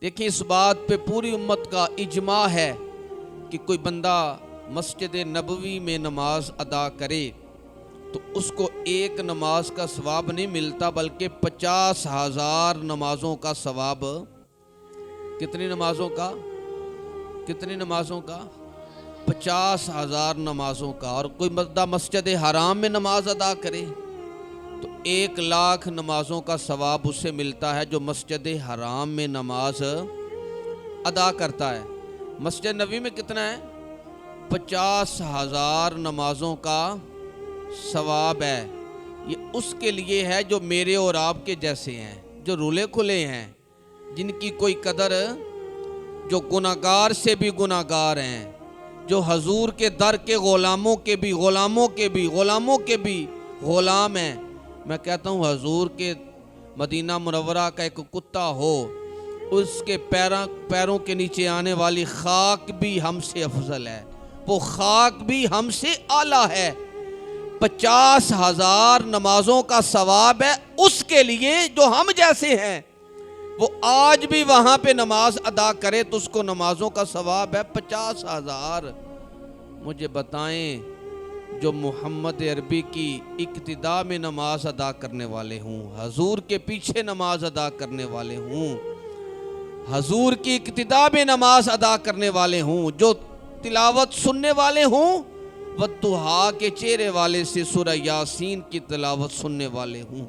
دیکھیں اس بات پہ پوری امت کا اجماع ہے کہ کوئی بندہ مسجد نبوی میں نماز ادا کرے تو اس کو ایک نماز کا ثواب نہیں ملتا بلکہ 50,000 نمازوں کا ثواب۔ کتنی نمازوں کا؟ 50,000 نمازوں کا۔ اور کوئی بندہ مسجد حرام میں نماز ادا کرے تو 1,00,000 نمازوں کا ثواب اسے ملتا ہے جو مسجد حرام میں نماز ادا کرتا ہے۔ مسجد نبوی میں کتنا ہے؟ 50,000 نمازوں کا ثواب ہے۔ یہ اس کے لیے ہے جو میرے اور آپ کے جیسے ہیں، جو رولے کھلے ہیں، جن کی کوئی قدر، جو گناہگار سے بھی گناہگار ہیں، جو حضور کے در کے غلاموں کے بھی غلام ہیں۔ میں کہتا ہوں حضور کے مدینہ منورہ کا ایک کتا ہو، اس کے پیروں کے نیچے آنے والی خاک بھی ہم سے افضل ہے، وہ خاک بھی ہم سے اعلیٰ ہے۔ 50,000 نمازوں کا ثواب ہے اس کے لیے جو ہم جیسے ہیں۔ وہ آج بھی وہاں پہ نماز ادا کرے تو اس کو نمازوں کا ثواب ہے 50,000۔ مجھے بتائیں جو محمد عربی کی اقتداء میں نماز ادا کرنے والے ہوں، حضور کے پیچھے نماز ادا کرنے والے ہوں، حضور کی اقتداء میں نماز ادا کرنے والے ہوں، جو تلاوت سننے والے ہوں، والضحیٰ کے چہرے والے سے سورہ یاسین کی تلاوت سننے والے ہوں۔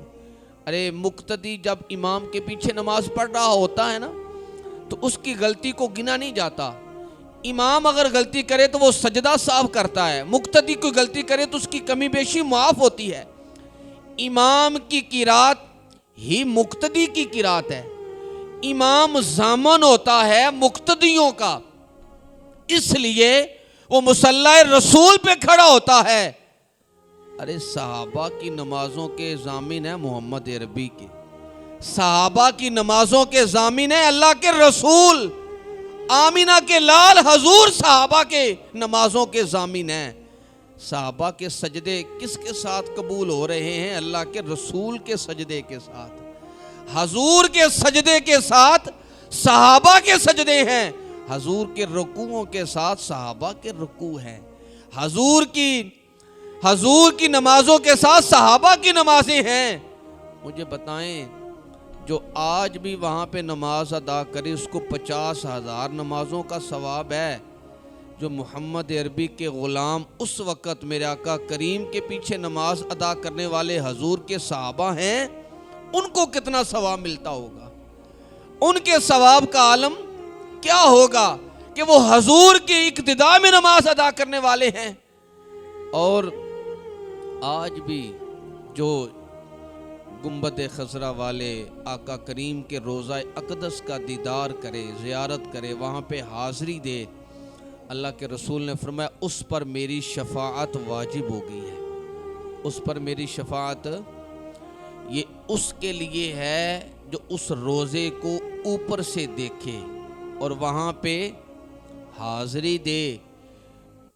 ارے مقتدی جب امام کے پیچھے نماز پڑھ رہا ہوتا ہے نا تو اس کی غلطی کو گنا نہیں جاتا۔ امام اگر غلطی کرے تو وہ سجدہ صاف کرتا ہے، مقتدی کوئی غلطی کرے تو اس کی کمی بیشی معاف ہوتی ہے۔ امام کی قرات ہی مقتدی کی قرات ہے۔ امام ضامن ہوتا ہے مقتدیوں کا، اس لیے وہ مصلی رسول پہ کھڑا ہوتا ہے۔ ارے صحابہ کی نمازوں کے ضامن ہیں محمد عربی کے، صحابہ کی نمازوں کے ضامن ہیں اللہ کے رسول، آمینہ کے لال حضور صحابہ کے نمازوں کے ضامن ہیں۔ صحابہ کے سجدے کس کے ساتھ قبول ہو رہے ہیں؟ اللہ کے رسول کے سجدے کے ساتھ۔ حضور کے سجدے کے ساتھ صحابہ کے سجدے ہیں، حضور کے رکوعوں کے ساتھ صحابہ کے رکوع ہیں، حضور کی نمازوں کے ساتھ صحابہ کی نمازیں ہیں۔ مجھے بتائیں جو آج بھی وہاں پہ نماز ادا کرے اس کو 50,000 نمازوں کا ثواب ہے۔ جو محمد عربی کے غلام اس وقت میرے آقا کریم کے پیچھے نماز ادا کرنے والے حضور کے صحابہ ہیں، ان کو کتنا ثواب ملتا ہوگا؟ ان کے ثواب کا عالم کیا ہوگا کہ وہ حضور کی اقتداء میں نماز ادا کرنے والے ہیں۔ اور آج بھی جو گنبد خضرا والے آقا کریم کے روضہ اقدس کا دیدار کرے، زیارت کرے، وہاں پہ حاضری دے، اللہ کے رسول نے فرمایا اس پر میری شفاعت واجب ہو گئی ہے۔ اس پر میری شفاعت یہ اس کے لیے ہے جو اس روزے کو اوپر سے دیکھے اور وہاں پہ حاضری دے۔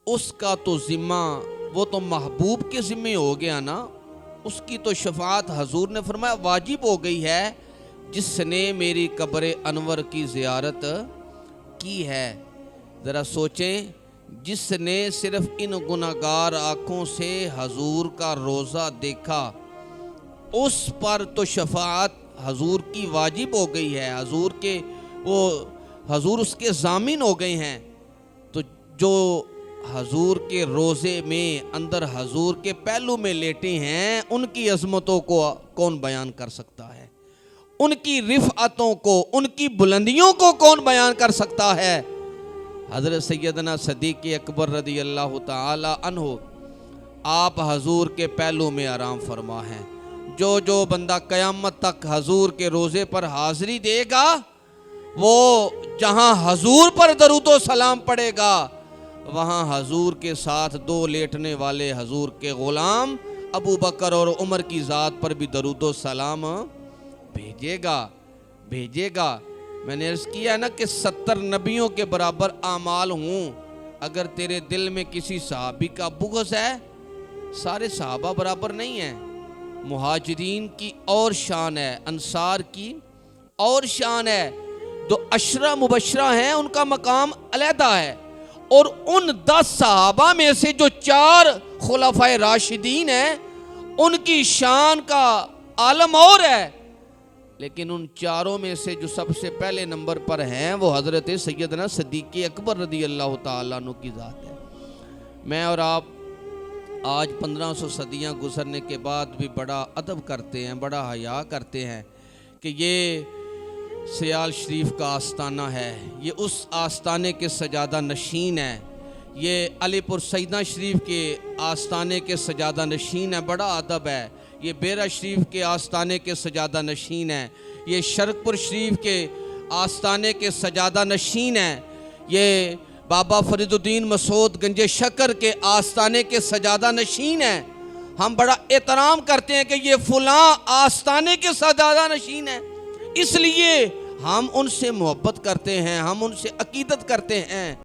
اس کا تو ذمہ، وہ تو محبوب کے ذمہ ہو گیا نا، اس کی تو شفاعت حضور نے فرمایا واجب ہو گئی ہے جس نے میری قبر انور کی زیارت کی ہے۔ ذرا سوچیں، جس نے صرف ان گناہگار آنکھوں سے حضور کا روزہ دیکھا اس پر تو شفاعت حضور کی واجب ہو گئی ہے، حضور اس کے ضامن ہو گئے ہیں۔ تو جو حضور کے روزے میں اندر حضور کے پہلو میں لیٹے ہیں ان کی عظمتوں کو کون بیان کر سکتا ہے؟ ان کی رفعتوں کو، ان کی بلندیوں کو کون بیان کر سکتا ہے؟ حضرت سیدنا صدیق اکبر رضی اللہ تعالی عنہ آپ حضور کے پہلو میں آرام فرما ہیں۔ جو بندہ قیامت تک حضور کے روزے پر حاضری دے گا وہ جہاں حضور پر درود و سلام پڑے گا وہاں حضور کے ساتھ 2 لیٹنے والے حضور کے غلام ابو بکر اور عمر کی ذات پر بھی درود و سلام بھیجے گا۔ میں نے عرض کیا نا کہ 70 نبیوں کے برابر اعمال ہوں، اگر تیرے دل میں کسی صحابی کا بغض ہے، سارے صحابہ برابر نہیں ہیں، مہاجرین کی اور شان ہے، انصار کی اور شان ہے، جو عشرہ مبشرہ ہیں ان کا مقام علیحدہ ہے، اور ان 10 صحابہ میں سے جو 4 خلفائے راشدین ہیں ان کی شان کا عالم اور ہے، لیکن ان 4 میں سے جو سب سے پہلے نمبر پر ہیں وہ حضرت سیدنا صدیق اکبر رضی اللہ تعالیٰ عنہ کی ذات ہے۔ میں اور آپ آج 1500 صدیاں گزرنے کے بعد بھی بڑا ادب کرتے ہیں، بڑا حیا کرتے ہیں کہ یہ سیال شریف کا آستانہ ہے، یہ اس آستانے کے سجادہ نشین ہے، یہ علی پور سیدنا شریف کے آستانے کے سجادہ نشین ہے، بڑا ادب ہے۔ یہ بیرہ شریف کے آستانے کے سجادہ نشین ہے، یہ شرک پور شریف کے آستانے کے سجادہ نشین ہے، یہ بابا فرید الدین مسعود گنج شکر کے آستانے کے سجادہ نشین ہیں۔ ہم بڑا احترام کرتے ہیں کہ یہ فلاں آستانے کے سجادہ نشین ہیں، اس لیے ہم ان سے محبت کرتے ہیں، ہم ان سے عقیدت کرتے ہیں۔